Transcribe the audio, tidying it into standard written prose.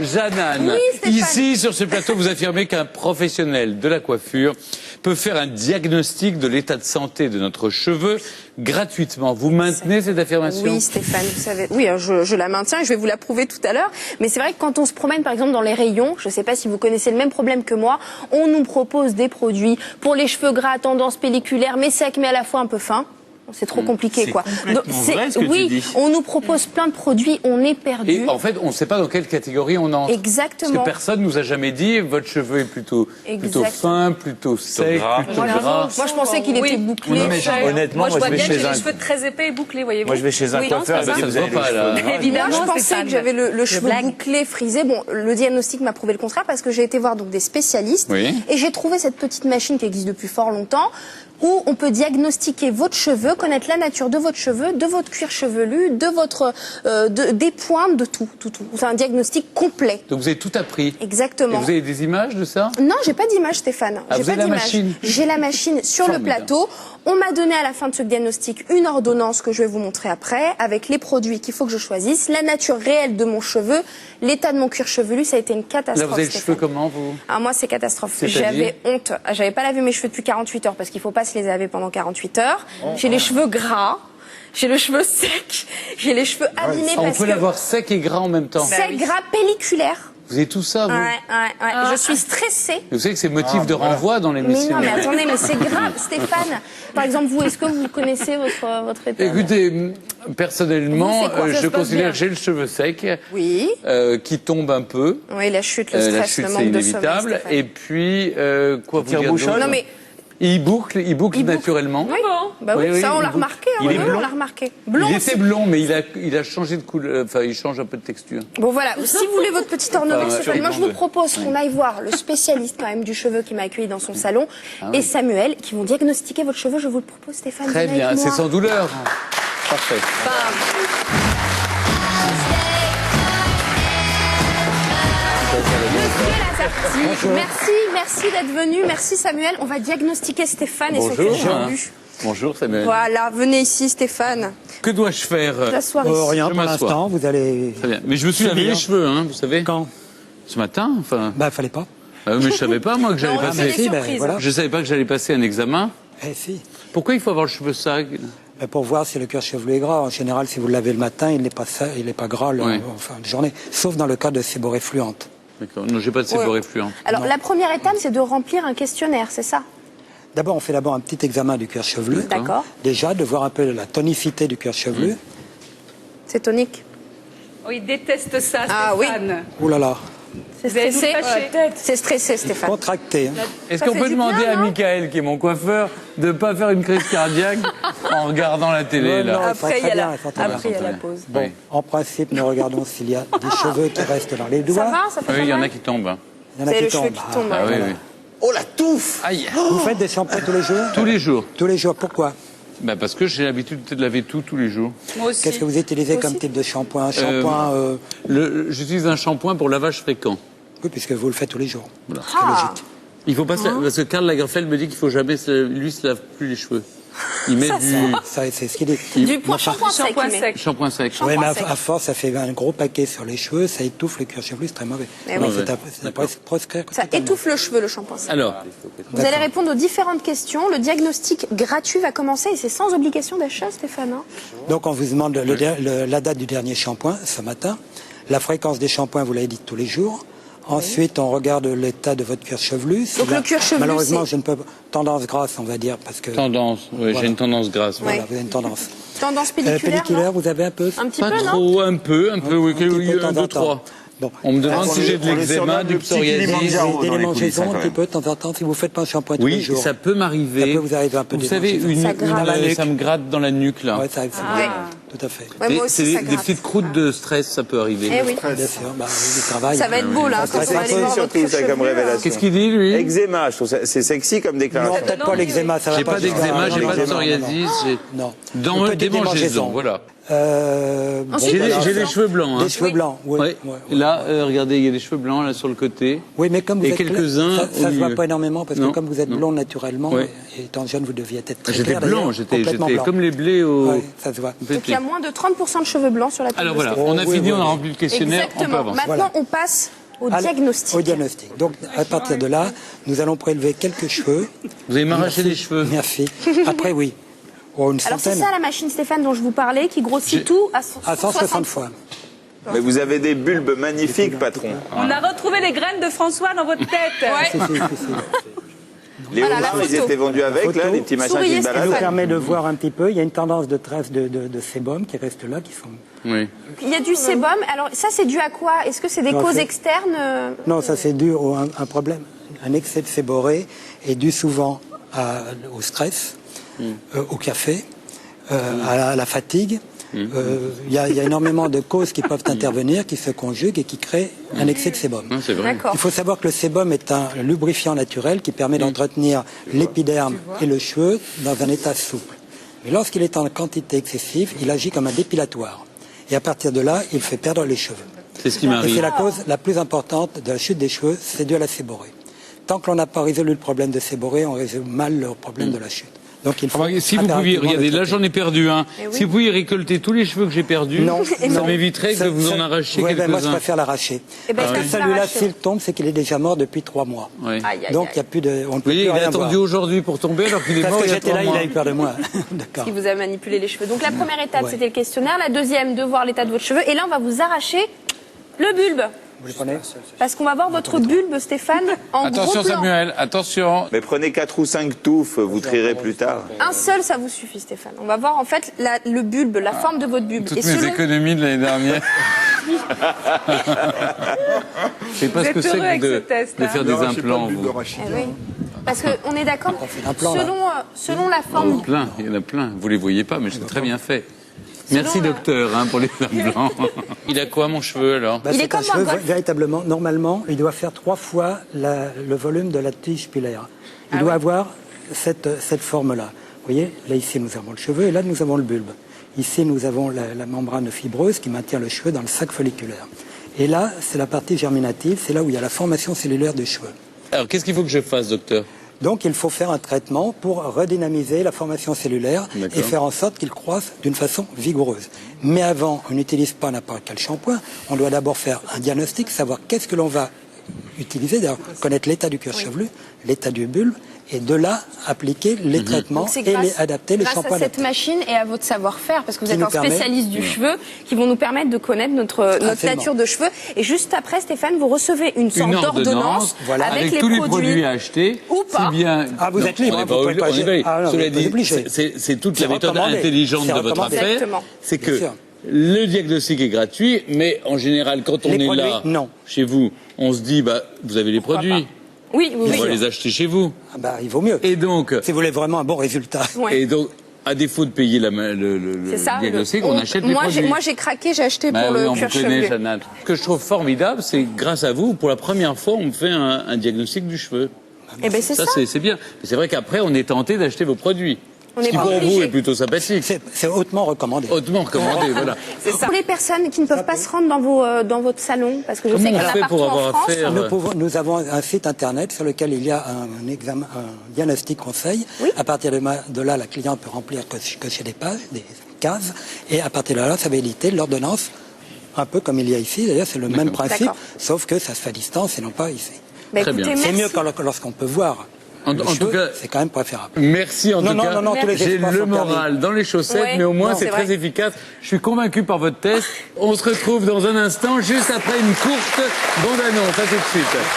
Jeanne, Oui, ici sur ce plateau, vous affirmez qu'un professionnel de la coiffure peut faire un diagnostic de l'état de santé de notre cheveu gratuitement. Vous maintenez cette affirmation? Oui, Stéphane, vous savez, oui, je la maintiens et je vais vous la prouver tout à l'heure. Mais c'est vrai que quand on se promène, par exemple, dans les rayons, je ne sais pas si vous connaissez le même problème que moi, on nous propose des produits pour les cheveux gras, tendance pelliculaire, mais sec, mais à la fois un peu fin. C'est trop compliqué, quoi. Oui, on nous propose plein de produits, on est perdu. Et en fait, on ne sait pas dans quelle catégorie on entre. Exactement. Parce que personne nous a jamais dit votre cheveu est plutôt fin, plutôt sec, plutôt gras. Moi, je pensais qu'il était bouclé. Non, mais honnêtement, moi, je vais chez un... les cheveux très épais et bouclés, voyez-vous. Moi, je vais chez un coiffeur. Ça se voit pas, là. Évidemment, je pensais que j'avais le cheveu bouclé, frisé. Bon, le diagnostic m'a prouvé le contraire parce que j'ai été voir donc des spécialistes et j'ai trouvé cette petite machine qui existe depuis fort longtemps, où on peut diagnostiquer votre cheveu, connaître la nature de votre cheveu, de votre cuir chevelu, de votre des pointes, de tout. C'est un diagnostic complet. Donc vous avez tout appris. Exactement. Et vous avez des images de ça? Non, j'ai pas d'image, Stéphane. Ah, vous avez la machine? J'ai la machine sur le plateau. On m'a donné à la fin de ce diagnostic une ordonnance que je vais vous montrer après, avec les produits qu'il faut que je choisisse, la nature réelle de mon cheveu, l'état de mon cuir chevelu. Ça a été une catastrophe. Là, vous avez les cheveux comment, vous? Ah, moi, c'est catastrophe. J'avais honte. J'avais pas lavé mes cheveux depuis 48 heures parce qu'il faut pas se les laver pendant 48 heures. J'ai les cheveux gras. J'ai le cheveu sec. j'ai les cheveux abîmés On peut l'avoir sec et gras en même temps. Sec, gras, pelliculaire. Vous avez tout ça, vous? Je suis stressée. Vous savez que c'est motif de renvoi dans l'émission. Mais non, mais attendez, mais c'est grave, Stéphane. Par exemple, vous, est-ce que vous connaissez votre état? Écoutez, personnellement, je considère que j'ai le cheveu sec, qui tombe un peu. Oui, la chute, le stress, le manque de sommeil. C'est inévitable. Et puis, quoi vous dire d'autre? Non, mais... Il boucle naturellement. Oui, bah oui, ça on l'a remarqué. Il est blond. On l'a remarqué. Blond. Il était blond, mais il a changé de couleur. Enfin, il change un peu de texture. Bon voilà. Si vous voulez votre petite ornement, Stéphane, moi je vous propose qu'on aille voir le spécialiste quand même du cheveu qui m'a accueilli dans son salon et Samuel qui vont diagnostiquer votre cheveu. Je vous le propose, Stéphane. Très bien. C'est sans douleur. Parfait. Merci d'être venu. Merci Samuel. On va diagnostiquer Stéphane et son cuir chevelu. Bonjour Samuel. Voilà, venez ici Stéphane. Que dois-je faire? Rien pour l'instant, vous allez... Très bien. Mais je me suis lavé les cheveux, hein, vous savez. Quand? Ce matin, enfin... Bah, fallait pas. Mais je savais pas, moi, que j'allais passer... Voilà. Je savais pas que j'allais passer un examen. Si. Pourquoi il faut avoir le cheveu sec? Pour voir si le cuir chevelu est gras. En général, si vous le lavez le matin, il n'est pas gras en fin de journée. Sauf dans le cas de séborrhée fluente. D'accord. Non, j'ai pas de séborrhée fluente. Alors, la première étape, c'est de remplir un questionnaire, c'est ça? D'abord, on fait un petit examen du cuir chevelu. D'accord. Déjà, de voir un peu la tonicité du cuir chevelu. C'est tonique. Oh, il déteste ça, Stéphane. Ah oui. Ouh là là. C'est stressé. C'est stressé, Stéphane. Contracté. Hein. Est-ce qu'on peut demander à Michael, qui est mon coiffeur, de ne pas faire une crise cardiaque en regardant la télé là? Après, il y a la pause. Bon, en principe, nous regardons s'il y a des cheveux qui restent dans les doigts. Ça va, ça fait Oui, il y en a qui tombent. Il y en a C'est qui le cheveu tombent. qui tombe. Ah oui, oui. Oh, la touffe! Aïe. Vous faites des shampoings tous les jours? Tous les jours. Tous les jours, pourquoi? Parce que j'ai l'habitude de laver tout tous les jours. Moi aussi. Qu'est-ce que vous utilisez comme type de shampoing? Un shampoing... J'utilise un shampoing pour lavage fréquent. Oui, puisque vous le faites tous les jours. Voilà. C'est logique. Il faut pas parce que Karl Lagerfeld me dit qu'il faut jamais lui se lave plus les cheveux. Il met C'est ce qu'il dit. Du shampoing sec. Shampoing sec. Oui, mais à force, ça fait un gros paquet sur les cheveux, ça étouffe le cuir chevelu, c'est très mauvais. Ça étouffe le cheveu, le shampoing sec. Alors, vous allez répondre aux différentes questions. Le diagnostic gratuit va commencer et c'est sans obligation d'achat, Stéphane. Donc, on vous demande la date du dernier shampoing, ce matin. La fréquence des shampoings, vous l'avez dit, tous les jours. Ensuite, on regarde l'état de votre cuir chevelu. Donc le cuir chevelu, malheureusement, je ne peux pas... Tendance grasse, on va dire, parce que... Tendance, oui, j'ai une tendance grasse. Voilà, vous avez une tendance. Tendance pelliculaire, vous avez un peu? Un petit peu, non? Pas trop, un peu, oui, un, deux, trois. Bon. On me demande si j'ai de l'eczéma, du psoriasis. Des démangeaisons un petit peu de temps en temps, si vous faites pas un shampoing tous les jours. Oui, ça peut m'arriver. Ça peut vous arriver un peu. Vous savez, ça me gratte dans la nuque, là. Oui, ça arrive. Tout à fait. C'est des petites croûtes de stress, ça peut arriver. Eh oui. Bien sûr, ça va être beau, là, quand on va aller voir votre cuir chevelu. Qu'est-ce qu'il dit, lui? Eczéma, je trouve ça, c'est sexy comme déclaration. Non, peut-être pas l'eczéma, ça va pas. J'ai pas d'eczéma, j'ai pas de psoriasis, j'ai... Non. Dans des démangeaisons, voilà. J'ai des cheveux blancs. Hein. Des cheveux blancs, oui. Ouais. Là, regardez, il y a des cheveux blancs là sur le côté. Oui, mais comme vous et êtes quelques-uns ça se voit pas énormément parce que comme vous êtes non. blond naturellement, et étant jeune, vous deviez être très J'étais clair. blanc, j'étais comme les blés au... Oui, ça se voit. Donc il y a moins de 30% de cheveux blancs sur la tête. Alors voilà, on a fini, on a rempli le questionnaire, on peut Exactement. avancer. Maintenant, on passe au diagnostic. Au diagnostic. Donc, à partir de là, nous allons prélever quelques cheveux. Vous allez m'arracher les cheveux. Merci. Après, oui. Oh, une Alors c'est centaine. ça la machine, Stéphane, dont je vous parlais, qui grossit tout à 160 fois. Mais vous avez des bulbes magnifiques, patron. On a retrouvé les graines de François dans votre tête. Si. Les Voilà, la homards, ils photo. étaient vendus avec, là, les petits machins Souriez, qui se Ça nous baladent. permet de voir un petit peu. Il y a une tendance de traces de sébum qui restent là, qui sont... Oui. Il y a du sébum. Alors ça, c'est dû à quoi? Est-ce que c'est des Non, causes c'est- externes Non, ça c'est dû à un problème. Un excès de séborrhée est dû souvent au stress, au café, à la fatigue. Il y a énormément de causes qui peuvent intervenir, qui se conjuguent et qui créent un excès de sébum. Non, c'est vrai. D'accord. Il faut savoir que le sébum est un lubrifiant naturel qui permet d'entretenir l'épiderme et le cheveu dans un état souple. Mais lorsqu'il est en quantité excessive, il agit comme un dépilatoire. Et à partir de là, il fait perdre les cheveux. C'est ce qui Et m'arrive. c'est la cause la plus importante de la chute des cheveux, c'est dû à la séborrhée. Tant que l'on n'a pas résolu le problème de séborrhée, on résout mal le problème de la chute. Donc il faut Si vous pouviez, impérativement regardez, le là traiter. j'en ai perdu un. Eh oui. Si vous pouviez récolter tous les cheveux que j'ai perdus, Non, ça non. m'éviterait que vous en arrachiez Ouais, ben, moi je quelques-uns. préfère l'arracher. Eh ben, Parce je que vais celui-là, l'arracher. s'il tombe, c'est qu'il est déjà mort depuis 3 mois. Oui. Aïe, aïe, Donc il aïe. n'y a plus de... On ne Vous peut voyez, plus il a rien attendu voir. aujourd'hui pour tomber alors qu'il est Parce mort que il y a j'étais 3 là, il mois. a eu peur de moi. D'accord. Qui vous a manipulé les cheveux. Donc la première étape, Ouais. c'était le questionnaire. La deuxième, de voir l'état de votre cheveu. Et là, on va vous arracher le bulbe. Vous les prenez? Parce qu'on va voir votre bulbe, Stéphane, en Attention gros plan. Samuel, attention. Mais prenez 4 ou 5 touffes, vous trierez plus tard. Un seul, ça vous suffit, Stéphane. On va voir en fait le bulbe, la forme de votre bulbe. Toutes Et mes selon... économies de l'année dernière. Je sais pas Vous ce que êtes c'est heureux avec que ce de test, de hein. faire des implants. Vous. Eh oui. Parce qu'on est d'accord, un plan, là. selon la forme... Plein, il y en a plein. Vous les voyez pas, mais c'est très bien fait. Merci Selon, docteur hein, pour les implants. Il a quoi mon cheveu alors? Bah, Il c'est est comme un cheveu, un golf. véritablement, normalement, il doit faire 3 fois le volume de la tige pilaire. Il Ah doit oui. avoir cette forme-là. Vous voyez, là ici nous avons le cheveu et là nous avons le bulbe. Ici nous avons la membrane fibreuse qui maintient le cheveu dans le sac folliculaire. Et là, c'est la partie germinative, c'est là où il y a la formation cellulaire des cheveux. Alors qu'est-ce qu'il faut que je fasse docteur? Donc il faut faire un traitement pour redynamiser la formation cellulaire D'accord. et faire en sorte qu'il croisse d'une façon vigoureuse. Mais avant, on n'utilise pas n'importe quel shampoing. On doit d'abord faire un diagnostic, savoir qu'est-ce que l'on va utiliser, d'ailleurs connaître l'état du cuir chevelu, l'état du bulbe, et de là appliquer les traitements Donc c'est et grâce, adapter les grâce shampoings à cette adaptés. machine et à votre savoir-faire, parce que vous Qui êtes nous un permet- spécialiste du cheveu, qui vont nous permettre de connaître notre Absolument. nature de cheveux. Et juste après, Stéphane, vous recevez une sorte d'ordonnance voilà, avec, tous les produits à acheter. Ou pas. Si bien... Ah, vous êtes libre, on hein, n'est pas vous pouvez obligé- pas on est pas obligé. Ah, non, Cela vous êtes dit, obligé. c'est toute C'est la méthode recommandé. intelligente C'est de votre recommandé. affaire. Exactement. C'est Bien que sûr. le diagnostic est gratuit, mais en général, quand on Les est produits, là, non. chez vous, on se dit, bah, vous avez les produits. Oui, oui, On oui. va les acheter chez vous. Ah bah, il vaut mieux. Et donc, Si vous voulez vraiment un bon résultat. Ouais. et donc à défaut de payer le C'est ça. diagnostic, on achète les moi, produits. Moi, j'ai craqué, j'ai acheté Bah pour oui, le on cuir vous connaît, chevelu. Jeannette. Ce que je trouve formidable, c'est que grâce à vous, pour la première fois, on me fait un diagnostic du cheveu. Eh ben, c'est ça. C'est bien. Mais c'est vrai qu'après, on est tenté d'acheter vos produits. On Ce est qui pas pour vous obligé. est plutôt sympathique. C'est hautement recommandé. Hautement recommandé, voilà. C'est ça. Pour les personnes qui ne peuvent pas se rendre dans votre salon, parce que je Comment sais qu'il y on en a fait partout pour en avoir France. affaire Nous avons un site internet sur lequel il y a un diagnostic conseil. Oui. À partir de là, la cliente peut remplir que chez des pages, des cases, et à partir de là, ça va éditer l'ordonnance, un peu comme il y a ici. D'ailleurs, c'est le même principe, D'accord. sauf que ça se fait à distance et non pas ici. Bah, Très écoutez, bien. C'est merci. mieux lorsqu'on peut voir. En le tout cheveu, cas- c'est quand même préférable. Merci en Non, tout non, cas. non, non, tous les J'ai espoirs le sont moral permis. dans les chaussettes, Ouais. mais au moins Non, c'est c'est très vrai. efficace. Je suis convaincu par votre test. On se retrouve dans un instant, juste après une courte bande-annonce. À tout de suite.